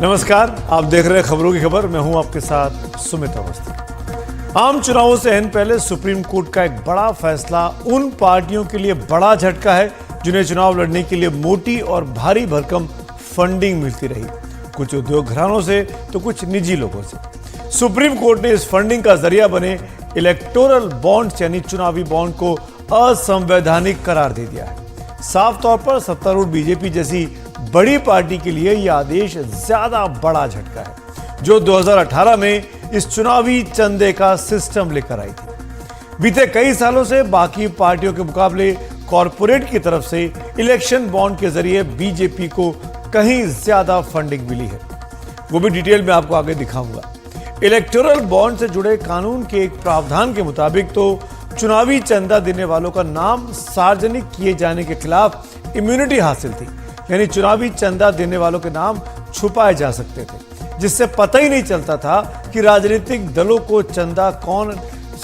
नमस्कार, आप देख रहे हैं खबरों की खबर। मैं हूं आपके साथ सुमित अवस्थी। आम चुनावों से हन पहले सुप्रीम कोर्ट का एक बड़ा फैसला उन पार्टियों के लिए बड़ा झटका है जिन्हें चुनाव लड़ने के लिए मोटी और भारी भरकम फंडिंग मिलती रही, कुछ उद्योग घरानों से तो कुछ निजी लोगों से। सुप्रीम कोर्ट ने इस फंडिंग का जरिया बने इलेक्टोरल बॉन्ड्स यानी चुनावी बॉन्ड को असंवैधानिक करार दे दिया है। साफ तौर पर सत्तारूढ़ बीजेपी जैसी बड़ी पार्टी के लिए यह आदेश ज्यादा बड़ा झटका है, जो 2018 में इस चुनावी चंदे का सिस्टम लेकर आई थी। बीते कई सालों से बाकी पार्टियों के मुकाबले कॉरपोरेट की तरफ से इलेक्शन बॉन्ड के जरिए बीजेपी को कहीं ज्यादा फंडिंग मिली है। वो भी डिटेल में आपको आगे दिखाऊंगा। इलेक्टोरल बॉन्ड से जुड़े कानून के एक प्रावधान के मुताबिक तो चुनावी चंदा देने वालों का नाम सार्वजनिक किए जाने के खिलाफ इम्यूनिटी हासिल थी, यानी चुनावी चंदा देने वालों के नाम छुपाए जा सकते थे, जिससे पता ही नहीं चलता था कि राजनीतिक दलों को चंदा कौन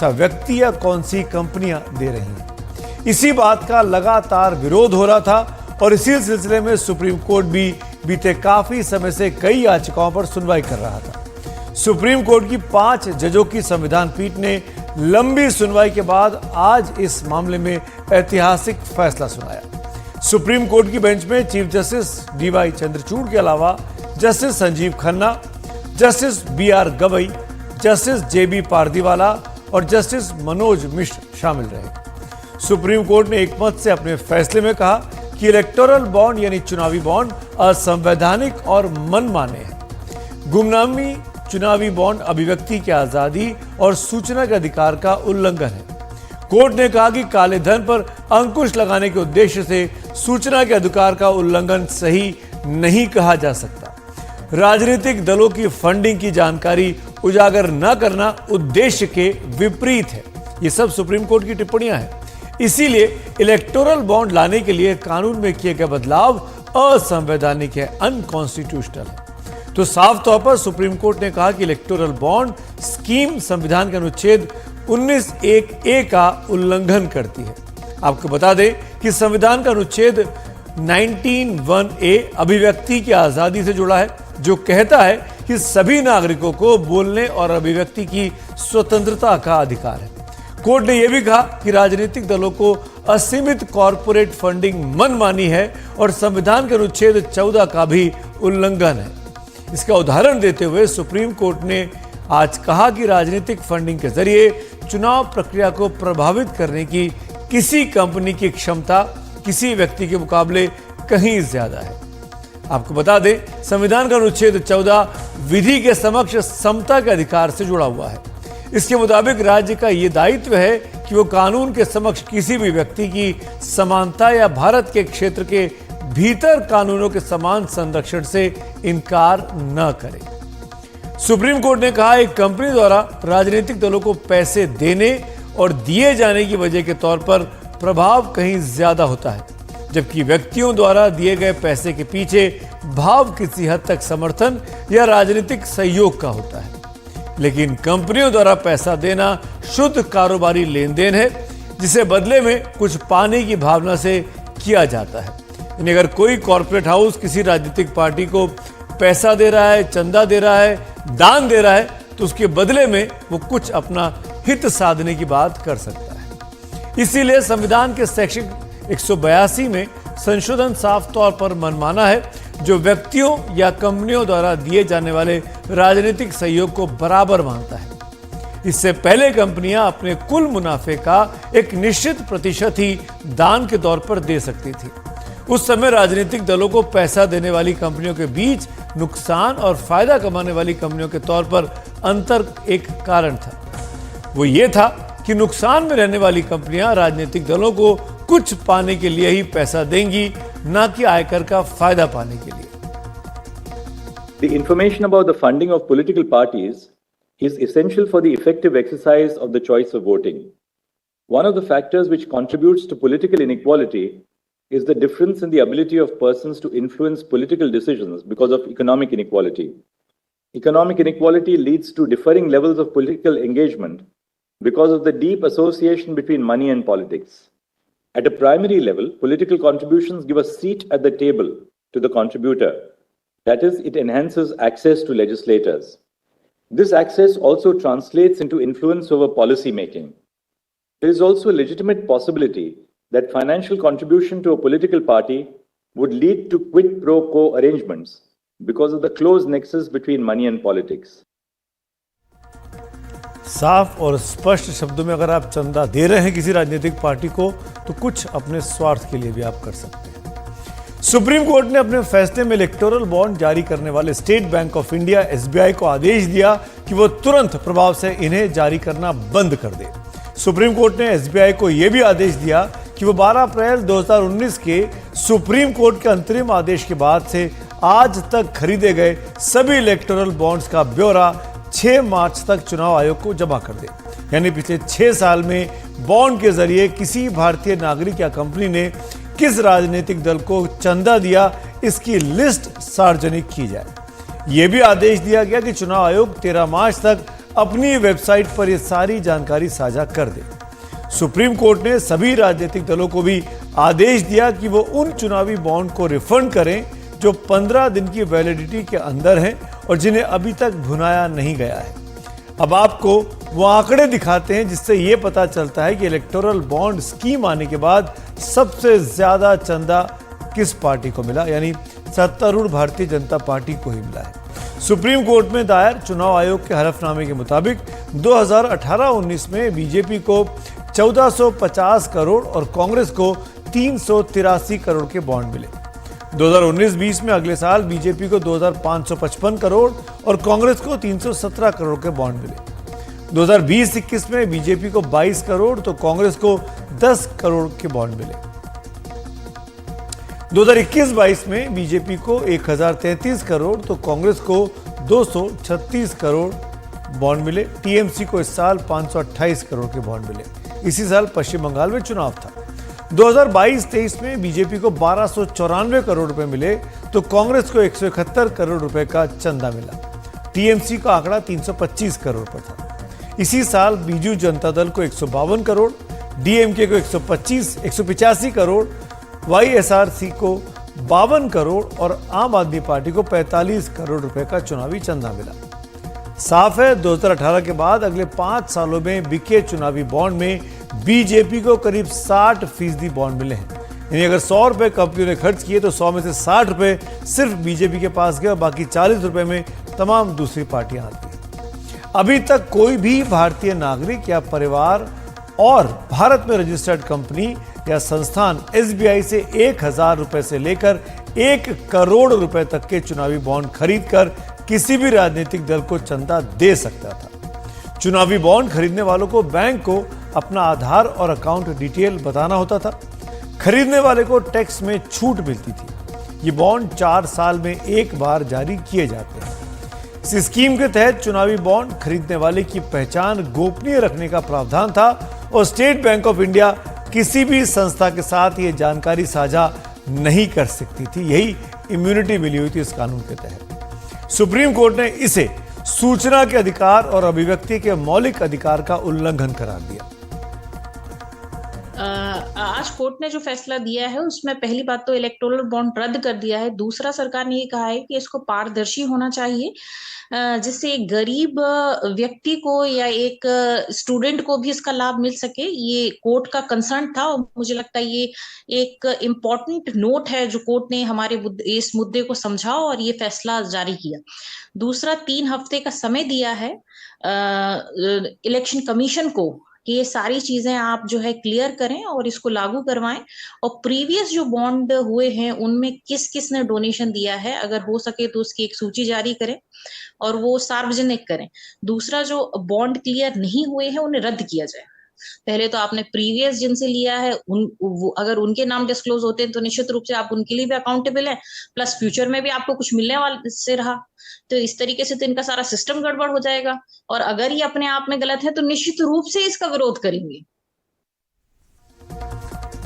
सा व्यक्ति या कौन सी कंपनियां दे रही हैं। इसी बात का लगातार विरोध हो रहा था और इसी सिलसिले में सुप्रीम कोर्ट भी बीते काफी समय से कई याचिकाओं पर सुनवाई कर रहा था। सुप्रीम कोर्ट की 5 जजों की संविधान पीठ ने लंबी सुनवाई के बाद आज इस मामले में ऐतिहासिक फैसला सुनाया। सुप्रीम कोर्ट की बेंच में चीफ जस्टिस डीवाई चंद्रचूड़ के अलावा justice Sanjiv Khanna, justice B R Gavai, justice J B Pardiwala और जस्टिस मनोज मिश्र शामिल रहे। सुप्रीम कोर्ट ने एक मत से अपने फैसले में कहा कि इलेक्टोरल बॉन्ड यानी चुनावी बॉन्ड असंवैधानिक और मनमाने हैं। गुमनामी चुनावी बॉन्ड अभिव्यक्ति की आजादी और सूचना के अधिकार का उल्लंघन है। कोर्ट ने कहा कि काले धन पर अंकुश लगाने के उद्देश्य से सूचना के अधिकार का उल्लंघन सही नहीं कहा जा सकता। राजनीतिक दलों की फंडिंग की जानकारी उजागर न करना उद्देश्य के विपरीत है। ये सब सुप्रीम कोर्ट की टिप्पणियां हैं। इसीलिए इलेक्टोरल बॉन्ड लाने के लिए कानून में किए गए बदलाव असंवैधानिक है, अनकॉन्स्टिट्यूशनल है। तो साफ तौर पर सुप्रीम कोर्ट ने कहा कि इलेक्टोरल बॉन्ड स्कीम संविधान के अनुच्छेद 19(1)(a) का उल्लंघन करती है। आपको बता दें कि संविधान का अनुच्छेद 19(1)(a) अभिव्यक्ति की आजादी से जुड़ा है, जो कहता है कि सभी नागरिकों को बोलने और अभिव्यक्ति की स्वतंत्रता का अधिकार है। कोर्ट ने यह भी कहा कि राजनीतिक दलों को असीमित कॉरपोरेट फंडिंग मनमानी है और संविधान के अनुच्छेद 14 का भी उल्लंघन है। इसका उदाहरण देते हुए सुप्रीम कोर्ट ने आज कहा कि राजनीतिक फंडिंग के जरिए चुनाव प्रक्रिया को प्रभावित करने की किसी कंपनी की क्षमता किसी व्यक्ति के मुकाबले कहीं ज्यादा है। आपको बता दें, संविधान का अनुच्छेद 14 विधि के समक्ष समता के अधिकार से जुड़ा हुआ है। इसके मुताबिक राज्य का यह दायित्व है कि वो कानून के समक्ष किसी भी व्यक्ति की समानता या भारत के क्षेत्र के भीतर कानूनों के समान संरक्षण से इनकार न करे। सुप्रीम कोर्ट ने कहा एक कंपनी द्वारा राजनीतिक दलों को पैसे देने और दिए जाने की वजह के तौर पर प्रभाव कहीं ज्यादा होता है, जबकि व्यक्तियों द्वारा दिए गए पैसे के पीछे भाव किसी हद तक समर्थन या राजनीतिक सहयोग का होता है। लेकिन कंपनियों द्वारा पैसा देना शुद्ध कारोबारी लेन देन है, जिसे बदले में कुछ पाने की भावना से किया जाता है। यानी अगर कोई कॉर्पोरेट हाउस किसी राजनीतिक पार्टी को पैसा दे रहा है, चंदा दे रहा है, दान दे रहा है, तो उसके बदले में वो कुछ अपना हित साधने की बात कर सकता है। इसीलिए संविधान के सेक्शन 182 में संशोधन साफ तौर पर मनमाना है, जो व्यक्तियों या कंपनियों द्वारा दिए जाने वाले राजनीतिक सहयोग को बराबर मानता है। इससे पहले कंपनियां अपने कुल मुनाफे का एक निश्चित प्रतिशत ही दान के तौर पर दे सकती थी। उस समय राजनीतिक दलों को पैसा देने वाली कंपनियों के बीच नुकसान और फायदा कमाने वाली कंपनियों के तौर पर अंतर एक कारण था। वो ये था कि नुकसान में रहने वाली कंपनियां राजनीतिक दलों को कुछ पाने के लिए ही पैसा देंगी, न कि आयकर का फायदा पाने के लिए। The information about the funding of political parties is essential for the effective exercise of the choice of voting. One of the factors which contributes to political inequality is the difference in the ability of persons to influence political decisions because of economic inequality. Economic inequality leads to differing levels of political engagement because of the deep association between money and politics. At a primary level, political contributions give a seat at the table to the contributor, That is, it enhances access to legislators. This access also translates into influence over policy making. There is also a legitimate possibility that financial contribution to a political party would lead to quid pro quo arrangements because of the close nexus between money and politics. साफ और स्पष्ट शब्दों में अगर आप चंदा दे रहे हैं किसी राजनीतिक पार्टी को तो कुछ अपने स्वार्थ के लिए भी आप कर सकते हैं। सुप्रीम कोर्ट ने अपने फैसले में इलेक्टोरल बॉन्ड जारी करने वाले state bank of India SBI को आदेश दिया कि वो तुरंत प्रभाव से इन्हें जारी करना बंद कर दे। सुप्रीम कोर्ट ने एसबीआई को यह भी आदेश दिया कि वो 12 अप्रैल 2019 के सुप्रीम कोर्ट के अंतरिम आदेश के बाद से आज तक खरीदे गए सभी इलेक्टोरल बॉन्ड्स का ब्यौरा 6 मार्च तक चुनाव आयोग को जमा कर दे। यानी पिछले 6 साल में बॉन्ड के जरिए किसी भारतीय नागरिक या कंपनी ने किस राजनीतिक दल को चंदा दिया, इसकी लिस्ट सार्वजनिक की जाए। यह भी आदेश दिया गया कि चुनाव आयोग 13 मार्च तक अपनी वेबसाइट पर यह सारी जानकारी साझा कर दे। सुप्रीम कोर्ट ने सभी राजनीतिक दलों को भी आदेश दिया कि वो उन चुनावी बॉन्ड को रिफंड करें जो 15 दिन की वैलिडिटी के अंदर हैं और जिन्हें अभी तक भुनाया नहीं गया है। अब आपको वो आंकड़े दिखाते हैं जिससे ये पता चलता है कि इलेक्टोरल बॉन्ड स्कीम आने के बाद सबसे ज्यादा चंदा किस पार्टी को मिला, यानी सत्तारूढ़ भारतीय जनता पार्टी को ही मिला है। सुप्रीम कोर्ट में दायर चुनाव आयोग के हलफनामे के मुताबिक 2018-19 में बीजेपी को 1450 करोड़ और कांग्रेस को 383 करोड़ के बॉन्ड मिले। 2019-20 में अगले साल बीजेपी को 2555 करोड़ और कांग्रेस को 317 करोड़ के बॉन्ड मिले। 2020-21 में बीजेपी को 22 करोड़ तो कांग्रेस को 10 करोड़ के बॉन्ड मिले। 2021-22 में बीजेपी को 1033 करोड़ तो कांग्रेस को 236 करोड़ बॉन्ड मिले। टीएमसी को इस साल 528 करोड़ के बॉन्ड मिले। इसी साल पश्चिम बंगाल में चुनाव था। 2022-23 में बीजेपी को 1294 करोड़ रुपए मिले तो कांग्रेस को 171 करोड़ रुपए का चंदा मिला। टीएमसी का आंकड़ा 325 करोड़ पर था। इसी साल बीजू जनता दल को 152 करोड़, डीएमके को 185 करोड़, वाईएसआरसी को 52 करोड़ और आम आदमी पार्टी को 45 करोड़ रुपए का चुनावी चंदा मिला। साफ है 2018 के बाद अगले 5 सालों में बिके चुनावी बॉन्ड में बीजेपी को करीब 60% बॉन्ड मिले हैं। यानी अगर 100 रुपए कंपनियों ने खर्च किए तो 100 में से 60 रुपए सिर्फ बीजेपी के पास गए और बाकी 40 रुपए में तमाम दूसरी पार्टियां आती हैं। अभी तक कोई भी भारतीय नागरिक या परिवार और भारत में रजिस्टर्ड कंपनी या संस्थान एसबीआई से 1000 रुपए से लेकर 1 करोड़ रुपए तक के चुनावी बॉन्ड खरीदकर किसी भी राजनीतिक दल को चंदा दे सकता था। चुनावी बॉन्ड खरीदने वालों को बैंक को अपना आधार और अकाउंट डिटेल बताना होता था। खरीदने वाले को टैक्स में छूट मिलती थी। ये बॉन्ड 4 साल में एक बार जारी किए जाते हैं। इस स्कीम के तहत चुनावी बॉन्ड खरीदने वाले की पहचान गोपनीय रखने का प्रावधान था और स्टेट बैंक ऑफ इंडिया किसी भी संस्था के साथ ये जानकारी साझा नहीं कर सकती थी। यही इम्यूनिटी मिली हुई थी इस कानून के तहत। सुप्रीम कोर्ट ने इसे सूचना के अधिकार और अभिव्यक्ति के मौलिक अधिकार का उल्लंघन करार दिया। आज कोर्ट ने जो फैसला दिया है उसमें पहली बात तो इलेक्टोरल बॉन्ड रद्द कर दिया है। दूसरा, सरकार ने ये कहा है कि इसको पारदर्शी होना चाहिए जिससे एक गरीब व्यक्ति को या एक स्टूडेंट को भी इसका लाभ मिल सके। ये कोर्ट का कंसर्न था और मुझे लगता है ये एक इम्पोर्टेंट नोट है जो कोर्ट ने हमारे इस मुद्दे को समझा और ये फैसला जारी किया। दूसरा, 3 हफ्ते का समय दिया है इलेक्शन कमीशन को कि ये सारी चीजें आप जो है क्लियर करें और इसको लागू करवाएं और प्रीवियस जो बॉन्ड हुए हैं उनमें किस किस ने डोनेशन दिया है अगर हो सके तो उसकी एक सूची जारी करें और वो सार्वजनिक करें। दूसरा, जो बॉन्ड क्लियर नहीं हुए हैं उन्हें रद्द किया जाए। पहले तो आपने प्रीवियस जिनसे लिया है अगर उनके नाम डिस्क्लोज होते हैं तो निश्चित रूप से आप उनके लिए भी अकाउंटेबल है, प्लस फ्यूचर में भी आपको कुछ मिलने वाले से रहा तो इस तरीके से तो इनका सारा सिस्टम गड़बड़ हो जाएगा और अगर ये अपने आप में गलत है तो निश्चित रूप से इसका विरोध करेंगे।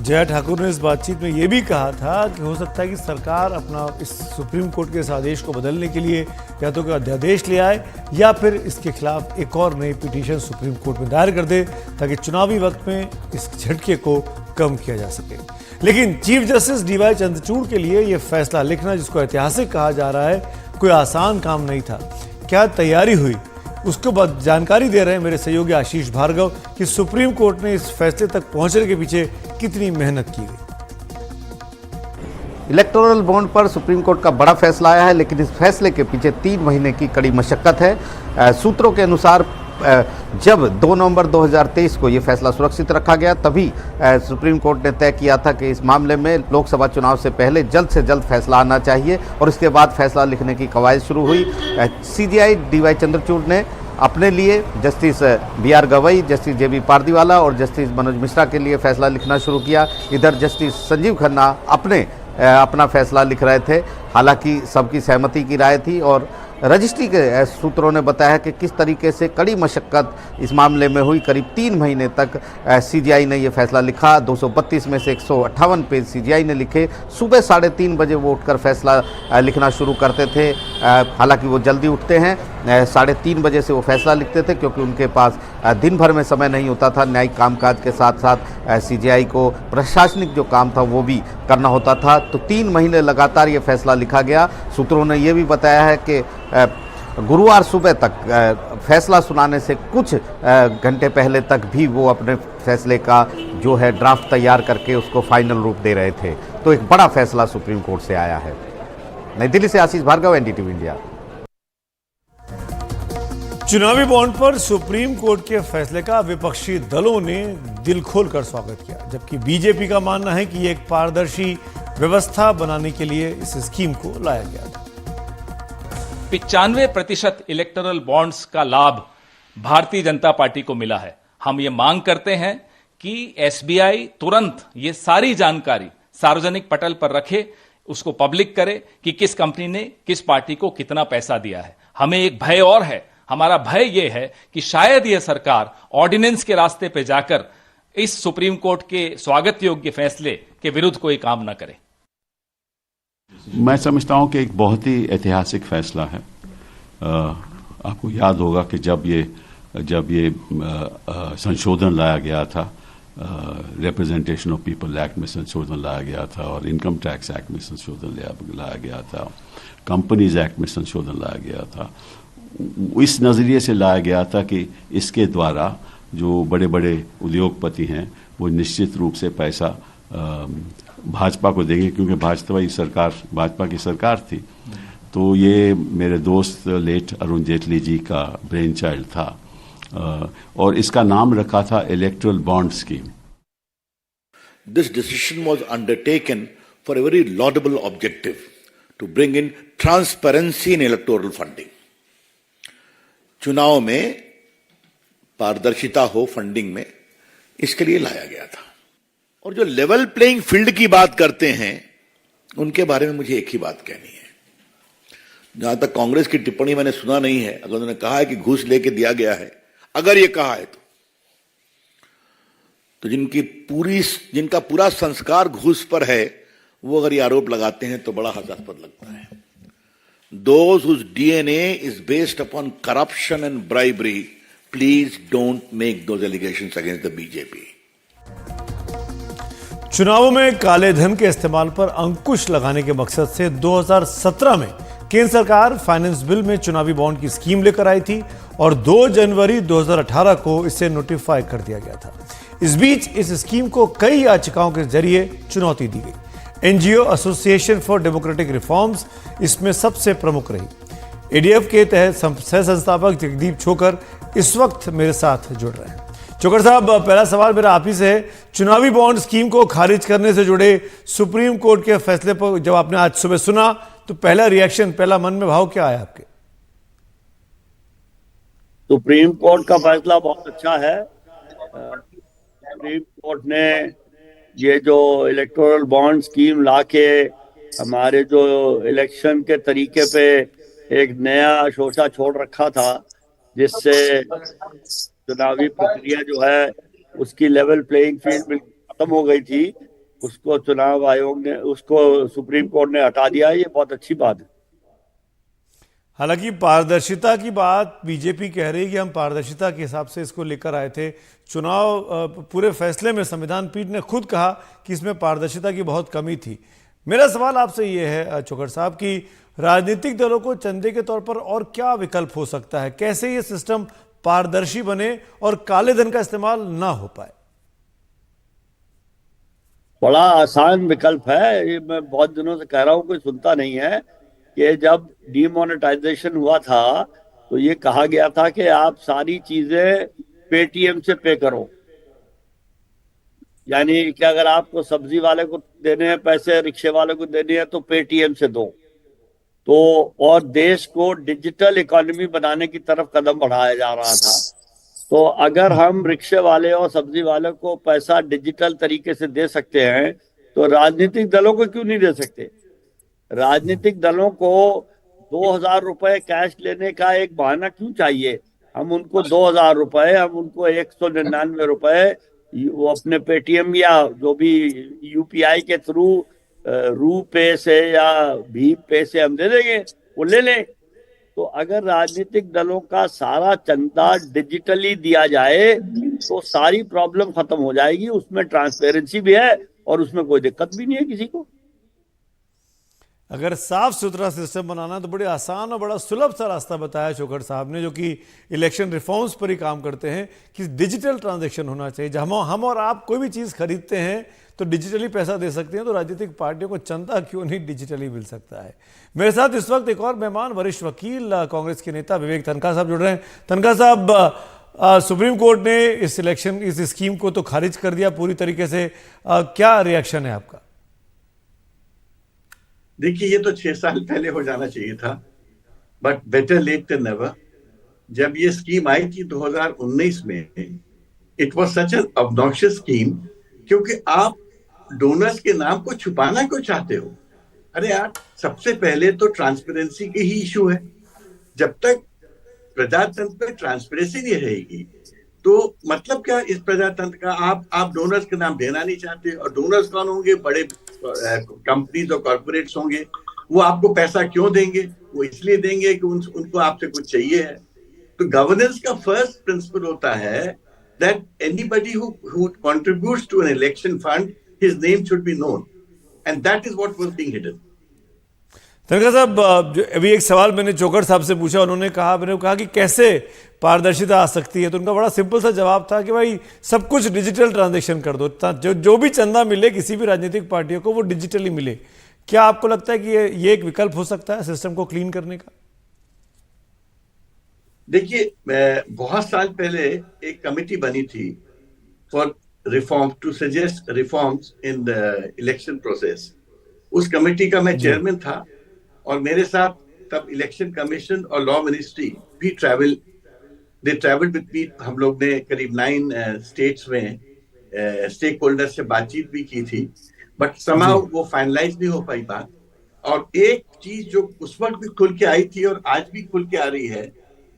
जया ठाकुर ने इस बातचीत में यह भी कहा था कि हो सकता है कि सरकार अपना इस सुप्रीम कोर्ट के इस आदेश को बदलने के लिए या तो कोई अध्यादेश ले आए या फिर इसके खिलाफ एक और नई पिटीशन सुप्रीम कोर्ट में दायर कर दे ताकि चुनावी वक्त में इस झटके को कम किया जा सके। लेकिन चीफ जस्टिस डीवाई चंद्रचूड़ के लिए यह फैसला लिखना, जिसको ऐतिहासिक कहा जा रहा है, कोई आसान काम नहीं था। क्या तैयारी हुई, उसको बाद जानकारी दे रहे हैं मेरे सहयोगी आशीष भार्गव कि सुप्रीम कोर्ट ने इस फैसले तक पहुंचने के पीछे कितनी मेहनत की गई। इलेक्टोरल बॉन्ड पर सुप्रीम कोर्ट का बड़ा फैसला आया है, लेकिन इस फैसले के पीछे 3 महीने की कड़ी मशक्कत है। सूत्रों के अनुसार जब 2 नवंबर 2023 को ये फैसला सुरक्षित रखा गया, तभी सुप्रीम कोर्ट ने तय किया था कि इस मामले में लोकसभा चुनाव से पहले जल्द से जल्द फैसला आना चाहिए, और इसके बाद फैसला लिखने की कवायद शुरू हुई। सीजेआई डीवाई चंद्रचूड़ ने अपने लिए, justice BR Gavai, justice JB Pardiwala और जस्टिस मनोज मिश्रा के लिए फैसला लिखना शुरू किया। इधर जस्टिस संजीव खन्ना अपना फैसला लिख रहे थे। हालांकि सबकी सहमति की राय थी, और रजिस्ट्री के सूत्रों ने बताया कि किस तरीके से कड़ी मशक्कत इस मामले में हुई। करीब 3 महीने तक सीजीआई ने यह फैसला लिखा। 232 में से 158 पेज सीजीआई ने लिखे। सुबह 3:30 बजे वो उठकर फैसला लिखना शुरू करते थे। हालांकि वो जल्दी उठते हैं, 3:30 बजे से वो फैसला लिखते थे, क्योंकि उनके पास दिन भर में समय नहीं होता था। न्यायिक कामकाज के साथ साथ सीजीआई को प्रशासनिक जो काम था वो भी करना होता था। तो 3 महीने लगातार ये फैसला लिखा गया। सूत्रों ने ये भी बताया है कि गुरुवार सुबह तक फैसला सुनाने से कुछ घंटे पहले तक भी वो अपने फैसले का जो है ड्राफ्ट तैयार करके उसको फाइनल रूप दे रहे थे। तो एक बड़ा फैसला सुप्रीम कोर्ट से आया है। नई दिल्ली से आशीष भार्गव, NDTV इंडिया। चुनावी बॉन्ड पर सुप्रीम कोर्ट के फैसले का विपक्षी दलों ने दिल खोलकर स्वागत किया, जबकि बीजेपी का मानना है कि ये एक पारदर्शी व्यवस्था बनाने के लिए इस स्कीम को लाया गया था। 95% इलेक्टोरल बॉन्ड्स का लाभ भारतीय जनता पार्टी को मिला है। हम ये मांग करते हैं कि SBI तुरंत ये सारी जानकारी सार्वजनिक पटल पर रखे, उसको पब्लिक करे कि किस कंपनी ने किस पार्टी को कितना पैसा दिया है। हमें एक भय और है, हमारा भय यह है कि शायद यह सरकार ऑर्डिनेंस के रास्ते पे जाकर इस सुप्रीम कोर्ट के स्वागत योग्य फैसले के विरुद्ध कोई काम न करे। मैं समझता हूं कि एक बहुत ही ऐतिहासिक फैसला है। आपको याद होगा कि जब ये संशोधन लाया गया था, रिप्रेजेंटेशन ऑफ पीपल एक्ट में संशोधन लाया गया था, और इनकम टैक्स एक्ट में संशोधन लाया गया था, कंपनीज एक्ट में संशोधन लाया गया था। इस नज़रिए से लाया गया था कि इसके द्वारा जो बड़े बड़े उद्योगपति हैं वो निश्चित रूप से पैसा भाजपा को देंगे, क्योंकि भाजपा की सरकार थी। तो ये मेरे दोस्त लेट अरुण जेटली जी का ब्रेन चाइल्ड था, और इसका नाम रखा था electoral bond scheme. This decision was undertaken for a very laudable objective, to bring in transparency in electoral funding. चुनाव में पारदर्शिता हो फंडिंग में, इसके लिए लाया गया था। और जो लेवल प्लेइंग फील्ड की बात करते हैं, उनके बारे में मुझे एक ही बात कहनी है। जहां तक कांग्रेस की टिप्पणी मैंने सुना नहीं है, अगर उन्होंने कहा है कि घूस लेके दिया गया है, अगर ये कहा है तो जिनका पूरा संस्कार घूस पर है, वो अगर ये आरोप लगाते हैं तो बड़ा हास्यास्पद लगता है। Those whose DNA is based upon corruption and bribery, please don't make those allegations against the BJP. चुनावों में काले धन के इस्तेमाल पर अंकुश लगाने के मकसद से 2017 में केंद्र सरकार फाइनेंस बिल में चुनावी बॉन्ड की स्कीम लेकर आई थी, और 2 जनवरी 2018 को इसे नोटिफाई कर दिया गया था। इस बीच इस स्कीम को कई याचिकाओं के जरिए चुनौती दी गई। NGO association for democratic reforms इसमें सबसे प्रमुख रही। ADF के तहत सह संस्थापक जगदीप छोकर इस वक्त मेरे साथ जुड़ रहे हैं। छोकर साहब, पहला सवाल मेरा आप ही से है। चुनावी बॉन्ड स्कीम को खारिज करने से जुड़े सुप्रीम कोर्ट के फैसले पर जब आपने आज सुबह सुना, तो पहला रिएक्शन, पहला मन में भाव क्या आया आपके? सुप्रीम कोर्ट का फैसला बहुत अच्छा है। सुप्रीम कोर्ट ने ये जो इलेक्टोरल बॉन्ड स्कीम लाके हमारे जो इलेक्शन के तरीके पे एक नया शोशा छोड़ रखा था, जिससे चुनावी प्रक्रिया जो है उसकी लेवल प्लेइंग फील्ड में खत्म हो गई थी, उसको चुनाव आयोग ने, उसको सुप्रीम कोर्ट ने हटा दिया। ये बहुत अच्छी बात है। हालांकि पारदर्शिता की बात बीजेपी कह रही है कि हम पारदर्शिता के हिसाब से इसको लेकर आए थे। चुनाव पूरे फैसले में संविधान पीठ ने खुद कहा कि इसमें पारदर्शिता की बहुत कमी थी। मेरा सवाल आपसे ये है चोखड़ साहब कि राजनीतिक दलों को चंदे के तौर पर और क्या विकल्प हो सकता है, कैसे ये सिस्टम पारदर्शी बने और काले धन का इस्तेमाल ना हो पाए? बड़ा आसान विकल्प है, ये मैं बहुत दिनों से कह रहा हूं, कोई सुनता नहीं है कि जब डीमोनेटाइजेशन हुआ था तो ये कहा गया था कि आप सारी चीजें पेटीएम से पे करो। यानी कि अगर आपको सब्जी वाले को देने हैं पैसे, रिक्शे वाले को देने हैं तो पेटीएम से दो। तो और देश को डिजिटल इकोनॉमी बनाने की तरफ कदम बढ़ाया जा रहा था। तो अगर हम रिक्शे वाले और सब्जी वाले को पैसा डिजिटल तरीके से दे सकते हैं तो राजनीतिक दलों को क्यों नहीं दे सकते? राजनीतिक दलों को 2000 रुपए कैश लेने का एक बहाना क्यों चाहिए? हम उनको 2000 रुपए, हम उनको 199 रुपए वो अपने पेटीएम या जो भी यूपीआई के थ्रू रू पे से या भीम पे से हम दे देंगे, वो ले लें। तो अगर राजनीतिक दलों का सारा चंदा डिजिटली दिया जाए तो सारी प्रॉब्लम खत्म हो जाएगी। उसमें ट्रांसपेरेंसी भी है और उसमें कोई दिक्कत भी नहीं है किसी को। अगर साफ सुथरा सिस्टम बनाना तो बड़े आसान और बड़ा सुलभ सा रास्ता बताया चोखड़ साहब ने, जो कि इलेक्शन रिफॉर्म्स पर ही काम करते हैं कि डिजिटल ट्रांजैक्शन होना चाहिए। जब हम और आप कोई भी चीज़ खरीदते हैं तो डिजिटली पैसा दे सकते हैं, तो राजनीतिक पार्टियों को चंदा क्यों नहीं डिजिटली मिल सकता है? मेरे साथ इस वक्त एक और मेहमान, वरिष्ठ वकील कांग्रेस के नेता विवेक तनखा साहब जुड़ रहे हैं। तनखा साहब, सुप्रीम कोर्ट ने इस स्कीम को तो खारिज कर दिया पूरी तरीके से, क्या रिएक्शन है आपका? देखिए, ये तो 6 साल पहले हो जाना चाहिए था, but better late than never. जब ये स्कीम आई थी 2019 में, it was such an obnoxious scheme, क्योंकि आप डोनर्स के नाम को छुपाना क्यों चाहते हो? अरे यार, सबसे पहले तो ट्रांसपेरेंसी की ही इशू है। जब तक प्रजातंत्र में ट्रांसपेरेंसी नहीं रहेगी तो मतलब क्या इस प्रजातंत्र का? आप डोनर्स के नाम देना नहीं चाहते, और डोनर्स कौन होंगे? बड़े कंपनीज और कॉर्पोरेट्स होंगे। वो आपको पैसा क्यों देंगे? वो इसलिए देंगे कि उनको आपसे कुछ चाहिए है। तो गवर्नेंस का फर्स्ट प्रिंसिपल होता है that anybody who contributes to an election fund, his name should be known, and that is what was being hidden. तनखा साहब, अभी एक सवाल मैंने चोखड़ साहब से पूछा, मैंने कहा कि कैसे पारदर्शिता आ सकती है, तो उनका बड़ा सिंपल सा जवाब था कि भाई सब कुछ डिजिटल ट्रांजैक्शन कर दो, जो भी चंदा मिले किसी भी राजनीतिक पार्टियों को वो डिजिटली मिले। क्या आपको लगता है कि ये एक विकल्प हो सकता है सिस्टम को क्लीन करने का? देखिए, बहुत साल पहले एक कमेटी बनी थी for reform, to suggest reforms in the election process. उस कमेटी का मैं चेयरमैन था, और मेरे साथ तब इलेक्शन कमीशन और लॉ मिनिस्ट्री भी दे ट्रैवल्ड विद मी। हम लोग ने करीब 9 स्टेट्स में स्टेक होल्डर से बातचीत भी की थी, बट समाउ वो फाइनलाइज नहीं हो पाई बात। और एक चीज जो उस वक्त भी खुल के आई थी और आज भी खुल के आ रही है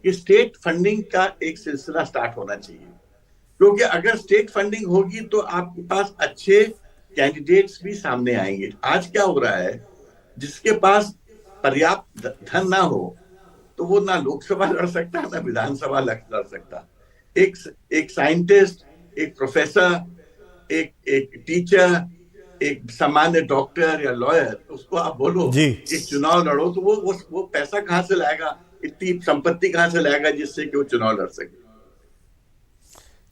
कि स्टेट फंडिंग का एक सिलसिला स्टार्ट होना चाहिए, क्योंकि अगर स्टेट फंडिंग होगी तो आपके पास अच्छे कैंडिडेट्स भी सामने आएंगे। आज क्या हो रहा है, जिसके पास पर्याप्त धन ना हो तो वो ना लोकसभा लड़ सकता, ना विधानसभा लड़ सकता। एक साइंटिस्ट, एक प्रोफेसर, एक टीचर, एक सामान्य डॉक्टर या लॉयर, उसको आप बोलो कि चुनाव लड़ो, तो वो पैसा कहाँ से लाएगा, इतनी संपत्ति कहाँ से लाएगा जिससे कि वो चुनाव लड़ सके?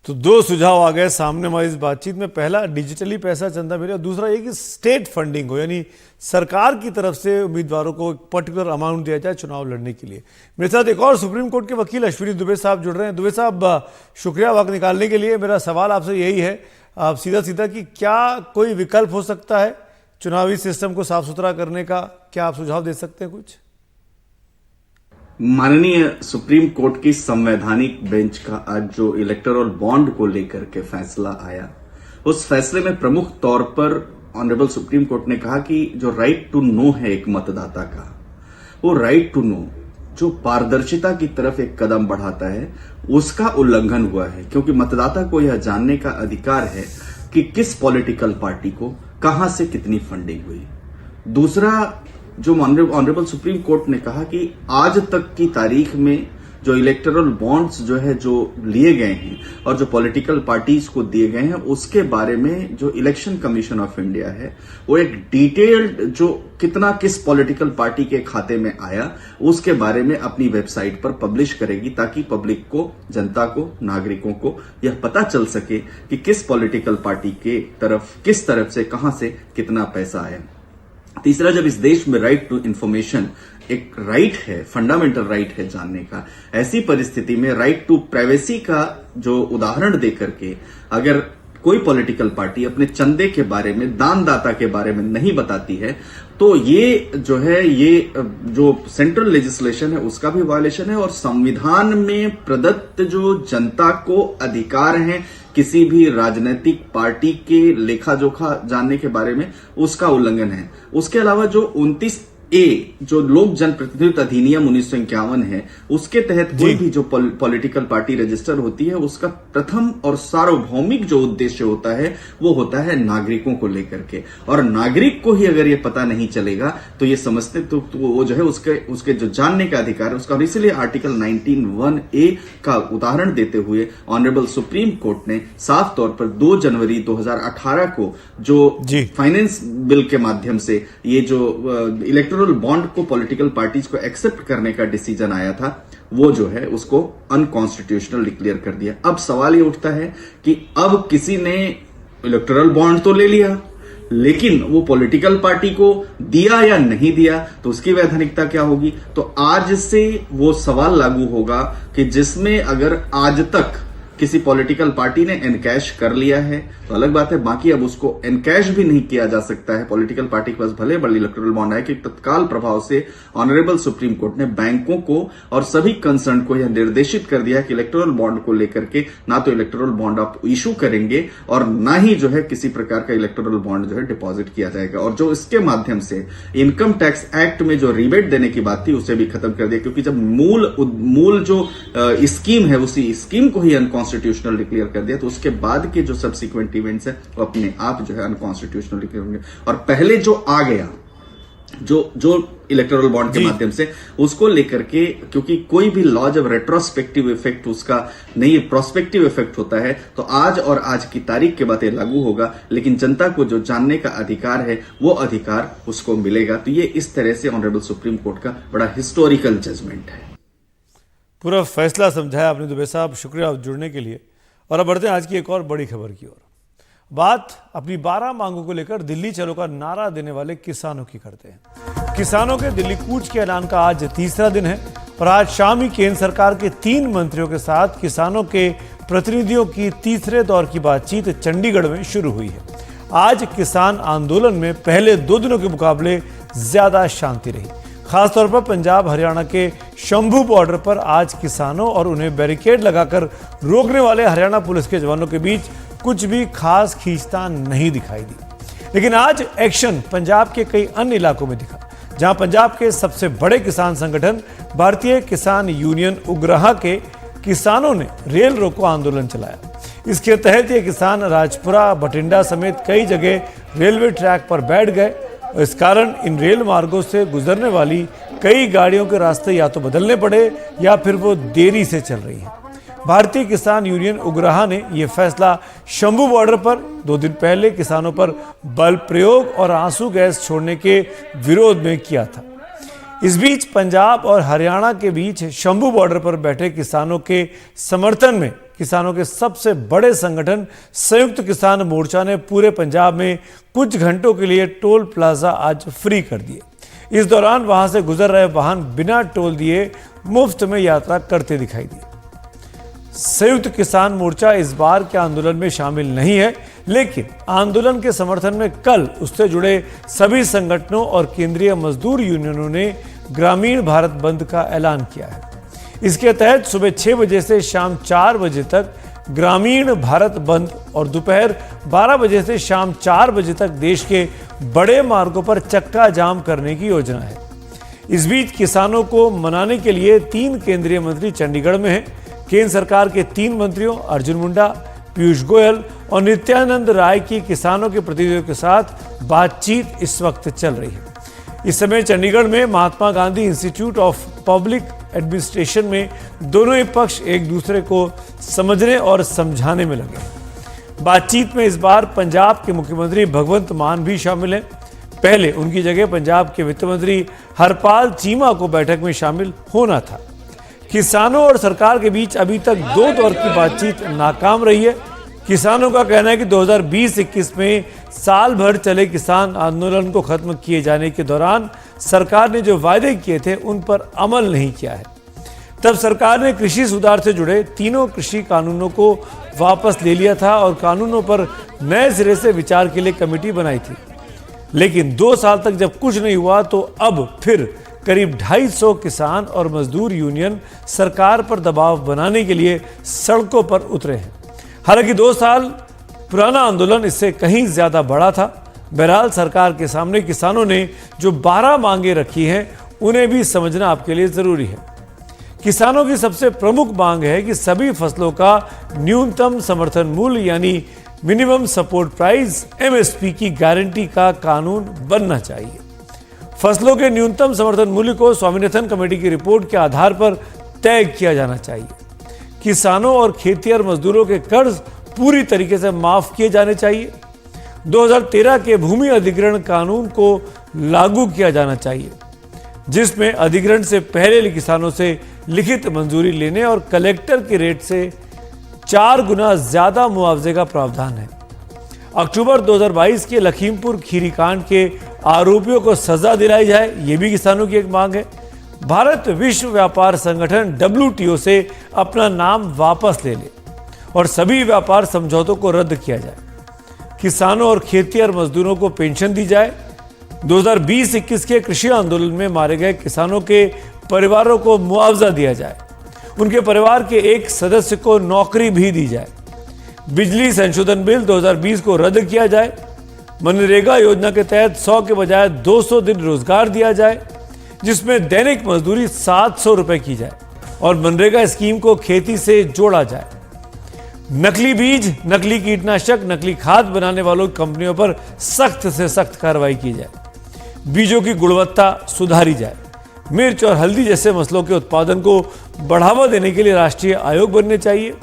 तो 2 सुझाव आ गए सामने हमारी इस बातचीत में। पहला, डिजिटली पैसा चंदा मिले, और दूसरा ये कि स्टेट फंडिंग हो, यानी सरकार की तरफ से उम्मीदवारों को एक पर्टिकुलर अमाउंट दिया जाए चुनाव लड़ने के लिए। मेरे साथ एक और सुप्रीम कोर्ट के वकील अश्विनी दुबे साहब जुड़ रहे हैं। दुबे साहब, शुक्रिया वक्त निकालने के लिए। मेरा सवाल आपसे यही है, आप सीधा कि क्या कोई विकल्प हो सकता है चुनावी सिस्टम को साफ सुथरा करने का? क्या आप सुझाव दे सकते हैं कुछ? माननीय सुप्रीम कोर्ट की संवैधानिक बेंच का आज जो इलेक्टोरल बॉन्ड को लेकर के फैसला आया, उस फैसले में प्रमुख तौर पर ऑनरेबल सुप्रीम कोर्ट ने कहा कि जो राइट टू नो है एक मतदाता का, वो राइट टू नो जो पारदर्शिता की तरफ एक कदम बढ़ाता है, उसका उल्लंघन हुआ है, क्योंकि मतदाता को यह जानने का अधिकार है कि किस पॉलिटिकल पार्टी को कहां से कितनी फंडिंग हुई। दूसरा, जो ऑनरेबल सुप्रीम कोर्ट ने कहा कि आज तक की तारीख में जो इलेक्टोरल बॉन्ड्स जो है जो लिए गए हैं और जो पॉलिटिकल पार्टीज को दिए गए हैं, उसके बारे में जो इलेक्शन कमीशन ऑफ इंडिया है वो एक डिटेल्ड जो कितना किस पॉलिटिकल पार्टी के खाते में आया उसके बारे में अपनी वेबसाइट पर पब्लिश करेगी, ताकि पब्लिक को, जनता को, नागरिकों को यह पता चल सके कि किस पॉलिटिकल पार्टी के तरफ किस तरफ से कहां से कितना पैसा आया। तीसरा, जब इस देश में राइट टू इंफॉर्मेशन एक राइट है, फंडामेंटल राइट है जानने का, ऐसी परिस्थिति में राइट टू प्राइवेसी का जो उदाहरण देकर के अगर कोई पॉलिटिकल पार्टी अपने चंदे के बारे में, दानदाता के बारे में नहीं बताती है, तो ये जो है, ये जो सेंट्रल लेजिस्लेशन है उसका भी वायलेशन है और संविधान में प्रदत्त जो जनता को अधिकार हैं किसी भी राजनीतिक पार्टी के लेखा जोखा जानने के बारे में, उसका उल्लंघन है। उसके अलावा जो 29A जो लोक जनप्रतिनिधित्व अधिनियम 1951 है, उसके तहत कोई भी जो पॉलिटिकल पार्टी रजिस्टर होती है उसका प्रथम और सार्वभौमिक जो उद्देश्य होता है वो होता है नागरिकों को लेकर के, और नागरिक को ही अगर ये पता नहीं चलेगा तो ये समझते तो वो जो है उसके जो जानने का अधिकार है उसका, और इसलिए आर्टिकल 19(1)A का उदाहरण देते हुए ऑनरेबल सुप्रीम कोर्ट ने साफ तौर पर 2 जनवरी 2018 को जो फाइनेंस बिल के माध्यम से ये जो इलेक्टोरल बॉन्ड को पॉलिटिकल पार्टीज को एक्सेप्ट करने का डिसीजन आया था, वो जो है उसको अनकॉन्स्टिट्यूशनल डिक्लेयर कर दिया। अब सवाल ये उठता है कि अब किसी ने इलेक्टोरल बॉन्ड तो ले लिया, लेकिन वो पॉलिटिकल पार्टी को दिया या नहीं दिया तो उसकी वैधानिकता क्या होगी। तो आज से वो सवाल लागू होगा कि जिसमें अगर आज तक किसी पॉलिटिकल पार्टी ने एनकैश कर लिया है तो अलग बात है, बाकी अब उसको एनकैश भी नहीं किया जा सकता है। पॉलिटिकल पार्टी के पास भले बड़े इलेक्टोरल बॉन्ड है कि तत्काल प्रभाव से ऑनरेबल सुप्रीम कोर्ट ने बैंकों को और सभी कंसर्न को यह निर्देशित कर दिया कि इलेक्टोरल बॉन्ड को लेकर के ना तो इलेक्टोरल बॉन्ड आप इशू करेंगे और ना ही जो है किसी प्रकार का इलेक्टोरल बॉन्ड जो है डिपॉजिट किया जाएगा। और जो इसके माध्यम से इनकम टैक्स एक्ट में जो रिबेट देने की बात थी उसे भी खत्म कर दिया, क्योंकि जब मूल जो स्कीम है उसी स्कीम को ही अनकॉन्स्टिट्यूशनल डिक्लेयर कर दिया तो उसके बाद के जो सब्सिक्वेंट इवेंट्स है वो अपने आप जो है अनकॉन्स्टिट्यूशनल डिक्लेयर होंगे। और पहले जो आ गया जो इलेक्टोरल बॉन्ड के माध्यम से उसको लेकर के, क्योंकि कोई भी लॉ जब रेट्रोस्पेक्टिव इफेक्ट उसका नहीं प्रोस्पेक्टिव इफेक्ट होता है तो आज और आज की तारीख के बाद लागू होगा, लेकिन जनता को जो जानने का अधिकार है वो अधिकार उसको मिलेगा। तो ये इस तरह से ऑनरेबल सुप्रीम कोर्ट का बड़ा हिस्टोरिकल जजमेंट है। पूरा फैसला समझाया आपने दुबे साहब, शुक्रिया आप जुड़ने के लिए। और अब बढ़ते हैं आज की एक और बड़ी खबर की ओर। बात अपनी 12 मांगों को लेकर दिल्ली चलो का नारा देने वाले किसानों की करते हैं। किसानों के दिल्ली कूच के ऐलान का आज तीसरा दिन है और आज शाम ही केंद्र सरकार के 3 मंत्रियों के साथ किसानों के प्रतिनिधियों की तीसरे दौर की बातचीत चंडीगढ़ में शुरू हुई है। आज किसान आंदोलन में पहले 2 दिनों के मुकाबले ज्यादा शांति रही। खासतौर पर पंजाब हरियाणा के शंभू बॉर्डर पर आज किसानों और उन्हें बैरिकेड लगाकर रोकने वाले हरियाणा पुलिस के जवानों के बीच कुछ भी खास खींचतान नहीं दिखाई दी। लेकिन आज एक्शन पंजाब के कई अन्य इलाकों में दिखा, जहां पंजाब के सबसे बड़े किसान संगठन भारतीय किसान यूनियन उग्रहा के किसानों ने रेल रोको आंदोलन चलाया। इसके तहत ये किसान राजपुरा, बठिंडा समेत कई जगह रेलवे ट्रैक पर बैठ गए। इस कारण इन रेल मार्गों से गुजरने वाली कई गाड़ियों के रास्ते या तो बदलने पड़े या फिर वो देरी से चल रही हैं। भारतीय किसान यूनियन उग्रहा ने यह फैसला शंभू बॉर्डर पर 2 दिन पहले किसानों पर बल प्रयोग और आंसू गैस छोड़ने के विरोध में किया था। इस बीच पंजाब और हरियाणा के बीच शंभू बॉर्डर पर बैठे किसानों के समर्थन में किसानों के सबसे बड़े संगठन संयुक्त किसान मोर्चा ने पूरे पंजाब में कुछ घंटों के लिए टोल प्लाजा आज फ्री कर दिए। इस दौरान वहां से गुजर रहे वाहन बिना टोल दिए मुफ्त में यात्रा करते दिखाई दिए। संयुक्त किसान मोर्चा इस बार के आंदोलन में शामिल नहीं है, लेकिन आंदोलन के समर्थन में कल उससे जुड़े सभी संगठनों और केंद्रीय मजदूर यूनियनों ने ग्रामीण भारत बंद का ऐलान किया है। इसके तहत सुबह 6 बजे से शाम 4 बजे तक ग्रामीण भारत बंद और दोपहर 12 बजे से शाम 4 बजे तक देश के बड़े मार्गों पर चक्का जाम करने की योजना है। इस बीच किसानों को मनाने के लिए 3 केंद्रीय मंत्री चंडीगढ़ में हैं। केंद्र सरकार के 3 मंत्रियों अर्जुन मुंडा, पीयूष गोयल और नित्यानंद राय की किसानों के प्रतिनिधियों के साथ बातचीत इस वक्त चल रही है। इस समय चंडीगढ़ में Mahatma Gandhi institute of public administration में दोनों ही पक्ष एक दूसरे को समझने और समझाने में लगे। बातचीत में इस बार पंजाब के मुख्यमंत्री भगवंत मान भी शामिल हैं। पहले उनकी जगह पंजाब के वित्त मंत्री हरपाल चीमा को बैठक में शामिल होना था। किसानों और सरकार के बीच अभी तक 2 दौर की बातचीत नाकाम रही है। किसानों का कहना है कि 2020-21 में साल भर चले किसान आंदोलन को खत्म किए जाने के दौरान सरकार ने जो वायदे किए थे उन पर अमल नहीं किया है। तब सरकार ने कृषि सुधार से जुड़े 3 कृषि कानूनों को वापस ले लिया था और कानूनों पर नए सिरे से विचार के लिए कमेटी बनाई थी। लेकिन 2 साल तक जब कुछ नहीं हुआ तो अब फिर करीब 250 किसान और मजदूर यूनियन सरकार पर दबाव बनाने के लिए सड़कों पर उतरे हैं। हालांकि 2 साल पुराना आंदोलन इससे कहीं ज्यादा बड़ा था। बहरहाल सरकार के सामने किसानों ने जो 12 मांगे रखी हैं उन्हें भी समझना आपके लिए जरूरी है। किसानों की सबसे प्रमुख मांग है कि सभी फसलों का न्यूनतम समर्थन मूल्य यानी मिनिमम सपोर्ट प्राइस MSP की गारंटी का कानून बनना चाहिए। फसलों के न्यूनतम समर्थन मूल्य को स्वामीनाथन कमेटी की रिपोर्ट के आधार पर तय किया जाना चाहिए। किसानों और खेतिहर मजदूरों के कर्ज पूरी तरीके से माफ किए जाने चाहिए। 2013 के भूमि अधिग्रहण कानून को लागू किया जाना चाहिए, जिसमें अधिग्रहण से पहले किसानों से लिखित मंजूरी लेने और कलेक्टर के रेट से 4 गुना ज्यादा मुआवजे का प्रावधान है। अक्टूबर 2022 के लखीमपुर खीरी कांड के आरोपियों को सजा दिलाई जाए, ये भी किसानों की एक मांग है। भारत विश्व व्यापार संगठन WTO से अपना नाम वापस ले ले और सभी व्यापार समझौतों को रद्द किया जाए। किसानों और खेतिहर मजदूरों को पेंशन दी जाए। 2020-21 के कृषि आंदोलन में मारे गए किसानों के परिवारों को मुआवजा दिया जाए। उनके परिवार के एक सदस्य को नौकरी भी दी जाए। बिजली संशोधन बिल 2020 को रद्द किया जाए। मनरेगा योजना के तहत 100 के बजाय 200 दिन रोजगार दिया जाए, जिसमें दैनिक मजदूरी 700 रुपए की जाए और मनरेगा स्कीम को खेती से जोड़ा जाए। नकली बीज, नकली कीटनाशक, नकली खाद बनाने वालों की कंपनियों पर सख्त से सख्त कार्रवाई की जाए। बीजों की गुणवत्ता सुधारी जाए। मिर्च और हल्दी जैसे मसलों के उत्पादन को बढ़ावा देने के लिए राष्ट्रीय आयोग बनने चाहिए।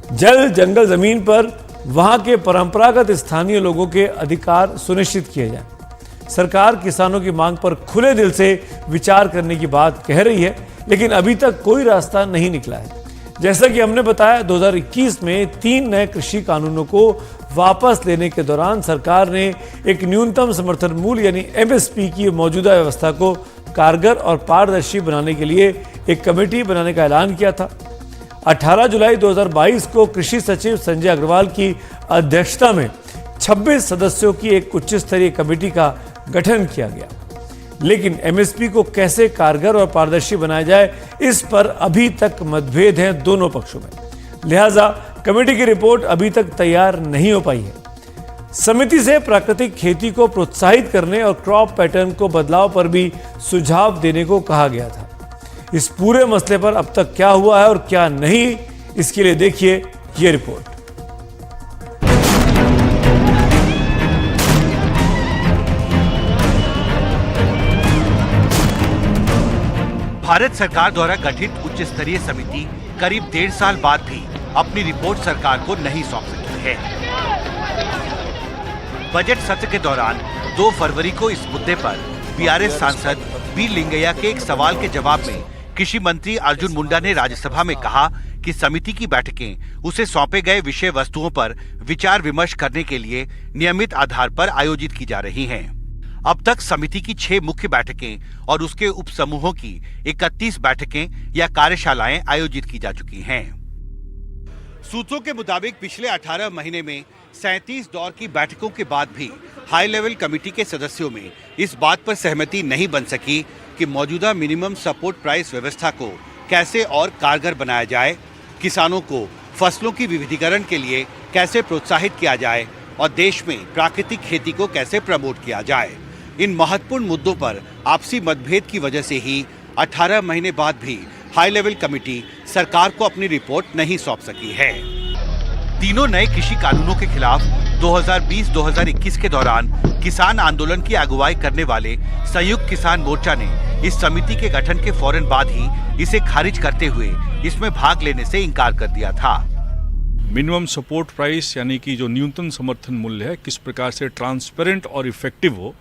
जल, जंगल, जमीन पर वहां के परंपरागत स्थानीय लोगों के अधिकार सुनिश्चित किए जाएं। सरकार किसानों की मांग पर खुले दिल से विचार करने की बात कह रही है, लेकिन अभी तक कोई रास्ता नहीं निकला है। जैसा कि हमने बताया, 2021 में 3 नए कृषि कानूनों को वापस लेने के दौरान सरकार ने एक न्यूनतम समर्थन मूल्य यानी MSP की मौजूदा व्यवस्था को कारगर और पारदर्शी बनाने के लिए एक कमेटी बनाने का ऐलान किया था। 18 जुलाई 2022 को कृषि सचिव संजय अग्रवाल की अध्यक्षता में 26 सदस्यों की एक उच्च स्तरीय कमेटी का गठन किया गया। लेकिन MSP को कैसे कारगर और पारदर्शी बनाया जाए, इस पर अभी तक मतभेद हैं दोनों पक्षों में। लिहाजा कमेटी की रिपोर्ट अभी तक तैयार नहीं हो पाई है। समिति से प्राकृतिक खेती को प्रोत्साहित करने और क्रॉप पैटर्न को बदलाव पर भी सुझाव देने को कहा गया था। इस पूरे मसले पर अब तक क्या हुआ है और क्या नहीं, इसके लिए देखिए ये रिपोर्ट। भारत सरकार द्वारा गठित उच्च स्तरीय समिति करीब 1.5 साल बाद भी अपनी रिपोर्ट सरकार को नहीं सौंप सकी है। बजट सत्र के दौरान 2 फरवरी को इस मुद्दे पर BRS सांसद बी लिंगैया के एक सवाल के जवाब में कृषि मंत्री अर्जुन मुंडा ने राज्यसभा में कहा कि समिति की बैठकें उसे सौंपे गए विषय वस्तुओं पर विचार विमर्श करने के लिए नियमित आधार पर आयोजित की जा रही हैं। अब तक समिति की 6 मुख्य बैठकें और उसके उप समूहों की 31 बैठकें या कार्यशालाएं आयोजित की जा चुकी हैं। सूत्रों के मुताबिक पिछले 18 महीने में 37 दौर की बैठकों के बाद भी हाई लेवल कमेटी के सदस्यों में इस बात पर सहमति नहीं बन सकी कि मौजूदा मिनिमम सपोर्ट प्राइस व्यवस्था को कैसे और कारगर बनाया जाए, किसानों को फसलों की विविधीकरण के लिए कैसे प्रोत्साहित किया जाए और देश में प्राकृतिक खेती को कैसे प्रमोट किया जाए। इन महत्वपूर्ण मुद्दों पर आपसी मतभेद की वजह से ही 18 महीने बाद भी हाई लेवल कमेटी सरकार को अपनी रिपोर्ट नहीं सौंप सकी है। तीनों नए कृषि कानूनों के खिलाफ 2020-2021 के दौरान किसान आंदोलन की अगुवाई करने वाले संयुक्त किसान मोर्चा ने इस समिति के गठन के फौरन बाद ही इसे खारिज करते हुए इसमें भाग लेने से इनकार कर दिया था। मिनिमम सपोर्ट प्राइस यानी कि जो न्यूनतम समर्थन मूल्य है किस प्रकार से ट्रांसपेरेंट और इफेक्टिव हो,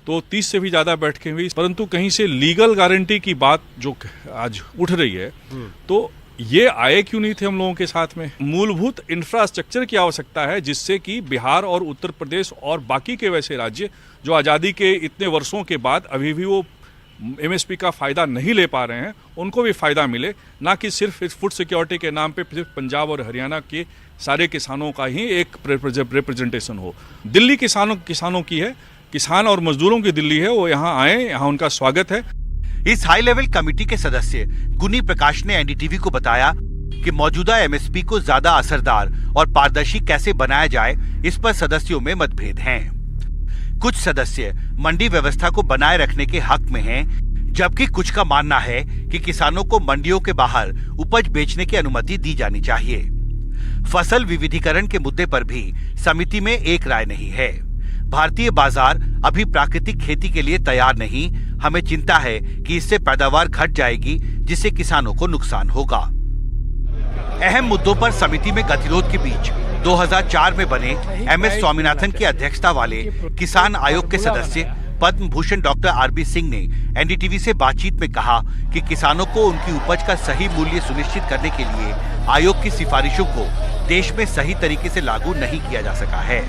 तो 30 से भी ज़्यादा बैठकें हुई, परंतु कहीं से लीगल गारंटी की बात जो आज उठ रही है, तो ये आए क्यों नहीं थे हम लोगों के साथ में। मूलभूत इंफ्रास्ट्रक्चर की आवश्यकता है जिससे कि बिहार और उत्तर प्रदेश और बाकी के वैसे राज्य जो आज़ादी के इतने वर्षों के बाद अभी भी वो एमएसपी का फ़ायदा नहीं ले पा रहे हैं, उनको भी फ़ायदा मिले, ना कि सिर्फ इस फूड सिक्योरिटी के नाम पे सिर्फ पंजाब और हरियाणा के सारे किसानों का ही एक रिप्रेजेंटेशन हो। दिल्ली किसानों की है, किसान और मजदूरों की दिल्ली है, वो यहाँ आए, यहाँ उनका स्वागत है। इस हाई लेवल कमेटी के सदस्य गुनी प्रकाश ने एनडीटीवी को बताया कि मौजूदा एमएसपी को ज्यादा असरदार और पारदर्शी कैसे बनाया जाए, इस पर सदस्यों में मतभेद हैं। कुछ सदस्य मंडी व्यवस्था को बनाए रखने के हक में हैं, जबकि कुछ का मानना है कि किसानों को मंडियों के बाहर उपज बेचने की अनुमति दी जानी चाहिए। फसल विविधीकरण के मुद्दे पर भी समिति में एक राय नहीं है। भारतीय बाजार अभी प्राकृतिक खेती के लिए तैयार नहीं, हमें चिंता है कि इससे पैदावार घट जाएगी जिससे किसानों को नुकसान होगा। अहम मुद्दों पर समिति में गतिरोध के बीच 2004 में बने एमएस स्वामीनाथन की अध्यक्षता वाले किसान आयोग के सदस्य पद्म भूषण डॉक्टर आरबी सिंह ने एनडीटीवी से बातचीत में कहा कि किसानों को उनकी उपज का सही मूल्य सुनिश्चित करने के लिए आयोग की सिफारिशों को देश में सही तरीके से लागू नहीं किया जा सका है।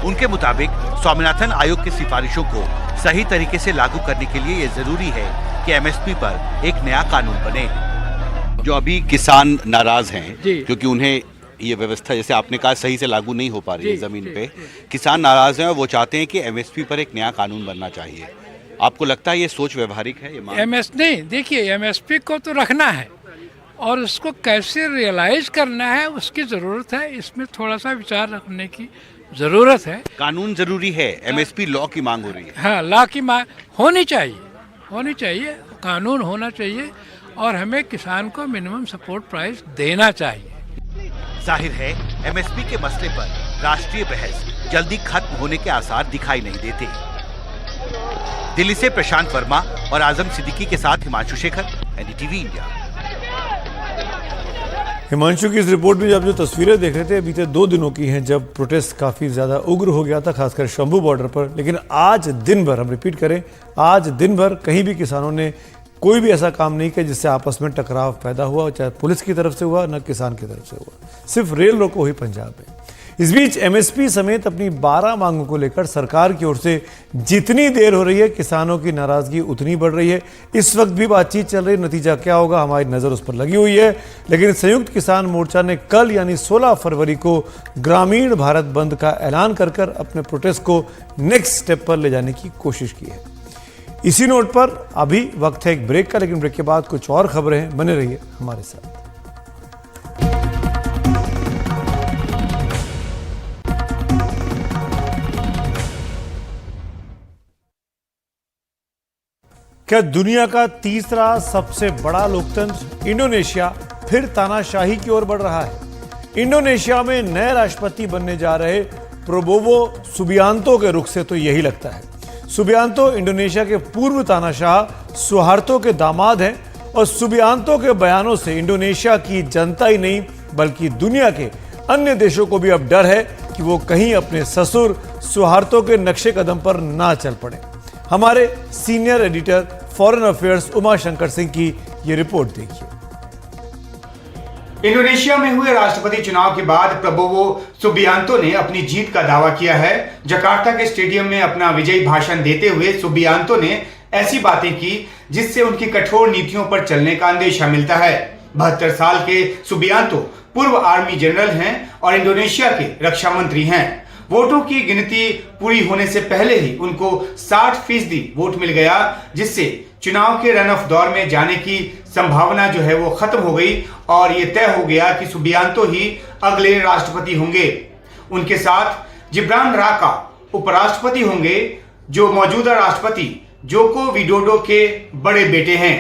उनके मुताबिक स्वामीनाथन आयोग की सिफारिशों को सही तरीके से लागू करने के लिए ये जरूरी है कि एमएसपी पर एक नया कानून बने। जो अभी किसान नाराज हैं क्योंकि उन्हें ये व्यवस्था, जैसे आपने कहा, सही से लागू नहीं हो पा रही है जमीन पे, किसान नाराज हैं और वो चाहते हैं कि एमएसपी पर एक नया कानून बनना चाहिए। आपको लगता है ये सोच व्यवहारिक है? ये देखिए, एमएसपी को तो रखना है और उसको कैसे रियलाइज करना है उसकी जरूरत है। इसमें थोड़ा सा विचार रखने की जरूरत है। कानून जरूरी है, एमएसपी लॉ की मांग हो रही है। हाँ, लॉ की मांग होनी चाहिए, कानून होना चाहिए और हमें किसान को मिनिमम सपोर्ट प्राइस देना चाहिए। जाहिर है एमएसपी के मसले पर राष्ट्रीय बहस जल्दी खत्म होने के आसार दिखाई नहीं देते। दिल्ली से प्रशांत वर्मा और आजम सिद्दीकी के साथ हिमांशु शेखर, एनडीटीवी इंडिया। हिमांशु की इस रिपोर्ट में जब जो तस्वीरें देख रहे थे बीते 2 दिनों की हैं, जब प्रोटेस्ट काफ़ी ज़्यादा उग्र हो गया था, खासकर शंभू बॉर्डर पर। लेकिन आज दिन भर, हम रिपीट करें, आज दिन भर कहीं भी किसानों ने कोई भी ऐसा काम नहीं किया जिससे आपस में टकराव पैदा हुआ, चाहे पुलिस की तरफ से हुआ न किसान की तरफ से हुआ। सिर्फ रेल रोको हुई पंजाब में। इस बीच एमएसपी समेत अपनी 12 मांगों को लेकर सरकार की ओर से जितनी देर हो रही है, किसानों की नाराजगी उतनी बढ़ रही है। इस वक्त भी बातचीत चल रही है, नतीजा क्या होगा हमारी नज़र उस पर लगी हुई है। लेकिन संयुक्त किसान मोर्चा ने कल यानी 16 फरवरी को ग्रामीण भारत बंद का ऐलान कर अपने प्रोटेस्ट को नेक्स्ट स्टेप पर ले जाने की कोशिश की है। इसी नोट पर अभी वक्त है एक ब्रेक का, लेकिन ब्रेक के बाद कुछ और खबरें हैं, बने रहिए हमारे साथ। क्या दुनिया का तीसरा सबसे बड़ा लोकतंत्र इंडोनेशिया फिर तानाशाही की ओर बढ़ रहा है? इंडोनेशिया में नए राष्ट्रपति बनने जा रहे प्रोबोवो सुबियांतो के रुख से तो यही लगता है। सुबियांतो इंडोनेशिया के पूर्व तानाशाह सुहार्तो के दामाद हैं और सुबियांतो के बयानों से इंडोनेशिया की जनता ही नहीं बल्कि दुनिया के अन्य देशों को भी अब डर है कि वो कहीं अपने ससुर सुहार्तो के नक्शे कदम पर ना चल पड़े। हमारे senior editor foreign affairs Uma Shankar Singh की ये रिपोर्ट देखिए। इंडोनेशिया में हुए राष्ट्रपति चुनाव के बाद प्रबोवो सुबियांतो ने अपनी जीत का दावा किया है। जकार्ता के स्टेडियम में अपना विजयी भाषण देते हुए सुबियांतो ने ऐसी बातें की जिससे उनकी कठोर नीतियों पर चलने का अंदेशा मिलता है। 72 साल के सुबियांतो पूर्व आर्मी जनरल हैं और इंडोनेशिया के रक्षा मंत्री हैं। वोटों की गिनती पूरी होने से पहले ही उनको 60% वोट मिल गया, जिससे चुनाव के रन ऑफ दौर में जाने की संभावना जो है वो खत्म हो गई और ये तय हो गया कि सुबियांतो ही अगले राष्ट्रपति होंगे। उनके साथ जिब्रान राका उपराष्ट्रपति होंगे, जो मौजूदा राष्ट्रपति जोको विडोडो के बड़े बेटे हैं।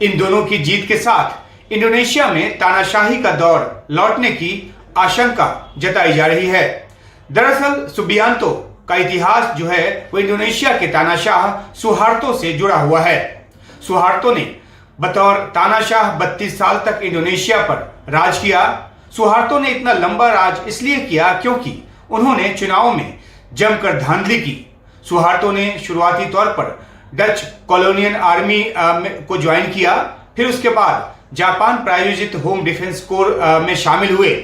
इन दोनों की जीत के साथ इंडोनेशिया में तानाशाही का दौर लौटने की आशंका जताई जा रही है। दरअसल सुबियांतो का इतिहास जो है वो इंडोनेशिया के तानाशाह सुहार्तो से जुड़ा हुआ है। सुहार्तो ने बतौर तानाशाह 32 साल तक इंडोनेशिया पर राज किया। सुहार्तो ने इतना लंबा राज इसलिए किया क्योंकि उन्होंने चुनाव में जमकर धांधली की। सुहार्तो ने शुरुआती तौर पर डच कॉलोनियल आर्मी को ज्वाइन किया, फिर उसके बाद जापान प्रायोजित होम डिफेंस कोर में शामिल हुए।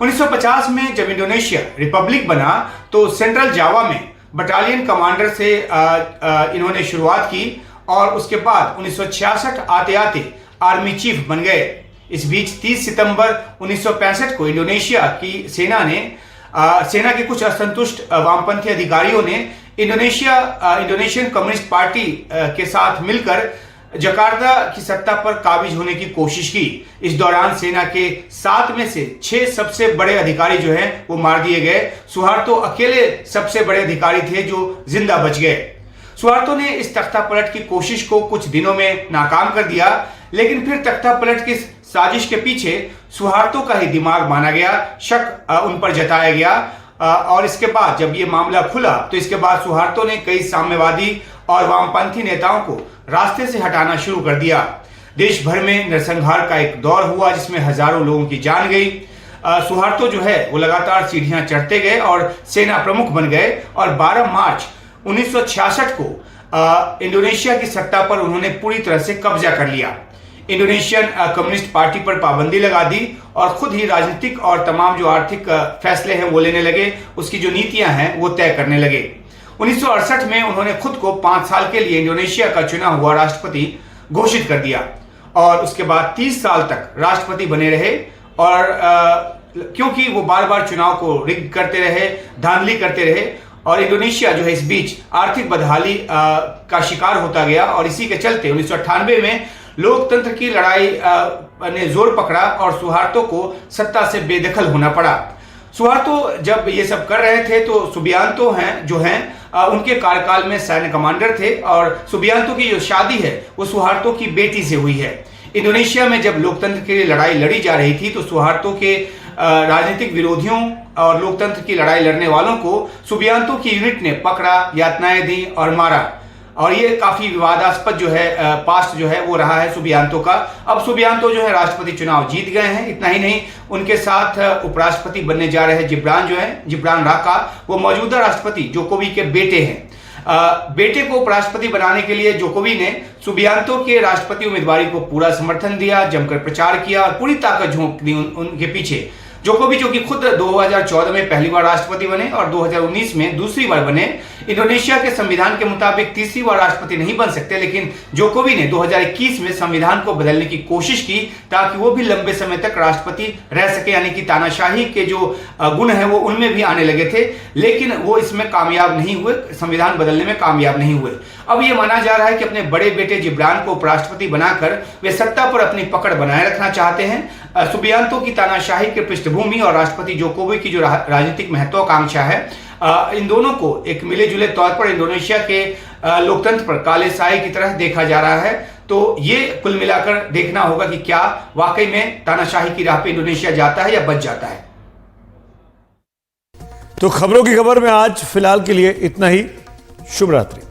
1950 में जब इंडोनेशिया रिपब्लिक बना तो सेंट्रल जावा में बटालियन कमांडर से इन्होंने शुरुआत की और उसके बाद 1966 आते आते आर्मी चीफ बन गए। इस बीच 30 सितंबर 1965 को इंडोनेशिया की सेना के कुछ असंतुष्ट वामपंथी अधिकारियों ने इंडोनेशियन कम्युनिस्ट पार्टी के साथ मिलकर जकार्ता की सत्ता पर काबिज होने की कोशिश की। इस दौरान सेना के 7 में से 6 सबसे बड़े अधिकारी जो हैं वो मार दिए गए। सुहार्तो अकेले सबसे बड़े अधिकारी थे जो जिंदा बच गए। सुहार्तो ने इस तख्ता पलट की कोशिश को कुछ दिनों में नाकाम कर दिया, लेकिन फिर तख्ता पलट की साजिश के पीछे सुहार्तो का ही दिमाग माना गया, शक उन पर जताया गया और इसके बाद जब ये मामला खुला तो इसके बाद सुहार्तो ने कई साम्यवादी और वामपंथी नेताओं को रास्ते से हटाना शुरू कर दिया। देश भर में नरसंहार का एक दौर हुआ जिसमें हजारों लोगों की जान गई। सुहार्तो जो है वो लगातार सीढ़ियां चढ़ते गए और सेना प्रमुख बन गए और 12 मार्च 1966 को इंडोनेशिया की सत्ता पर उन्होंने पूरी तरह से कब्जा कर लिया। इंडोनेशियन कम्युनिस्ट पार्टी पर पाबंदी लगा दी और खुद ही राजनीतिक और तमाम जो आर्थिक फैसले हैं वो लेने लगे, उसकी जो नीतियां हैं वो तय करने लगे। 1968 में उन्होंने खुद को 5 साल के लिए इंडोनेशिया का चुना हुआ राष्ट्रपति घोषित कर दिया और उसके बाद 30 साल तक राष्ट्रपति बने रहे और क्योंकि वो बार बार चुनाव को रिग करते रहे, धांधली करते रहे और इंडोनेशिया जो है इस बीच आर्थिक बदहाली का शिकार होता गया और इसी के चलते 1998 में लोकतंत्र की लड़ाई ने जोर पकड़ा और सुहार्तो को सत्ता से बेदखल होना पड़ा। सुहार्तो जब ये सब कर रहे थे तो सुबियांतो उनके कार्यकाल में सैन्य कमांडर थे और सुबियांतो की जो शादी है वो सुहार्तो की बेटी से हुई है। इंडोनेशिया में जब लोकतंत्र के लिए लड़ाई लड़ी जा रही थी तो सुहार्तो के राजनीतिक विरोधियों और लोकतंत्र की लड़ाई लड़ने वालों को सुबियांतो की यूनिट ने पकड़ा, यातनाएं दी और मारा और ये काफी विवादास्पद जो है पास्ट जो है वो रहा है सुबियांतो का। अब सुबियांतो जो है राष्ट्रपति चुनाव जीत गए हैं। इतना ही नहीं, उनके साथ उपराष्ट्रपति बनने जा रहे जिब्रान राका, वो मौजूदा राष्ट्रपति जोकोवी के बेटे हैं। बेटे को उपराष्ट्रपति बनाने के लिए जोकोवी ने सुबियांतो के राष्ट्रपति उम्मीदवारी को पूरा समर्थन दिया, जमकर प्रचार किया और पूरी ताकत झोंक दी उनके पीछे। जोकोवी जो कि खुद 2014 में पहली बार राष्ट्रपति बने और 2019 में दूसरी बार बने। इंडोनेशिया के संविधान के मुताबिक तीसरी बार राष्ट्रपति नहीं बन सकते, लेकिन जोकोवी ने 2021 में संविधान को बदलने की कोशिश की ताकि वो भी लंबे समय तक राष्ट्रपति रह सके, यानी कि तानाशाही के जो गुण है वो उनमें भी आने लगे थे, लेकिन वो इसमें कामयाब नहीं हुए, संविधान बदलने में कामयाब नहीं हुए। अब ये माना जा रहा है कि अपने बड़े बेटे जिब्रान को उपराष्ट्रपति बनाकर वे सत्ता पर अपनी पकड़ बनाए रखना चाहते हैं। सुबियांतो की तानाशाही के पृष्ठभूमि और राष्ट्रपति जोकोवी की जो राजनीतिक महत्वाकांक्षा है, इन दोनों को एक मिले जुले तौर पर इंडोनेशिया के लोकतंत्र पर काले साए की तरह देखा जा रहा है। तो ये कुल मिलाकर देखना होगा कि क्या वाकई में तानाशाही की राह पे इंडोनेशिया जाता है या बच जाता है। तो खबरों की खबर में आज फिलहाल के लिए इतना ही। शुभ रात्रि।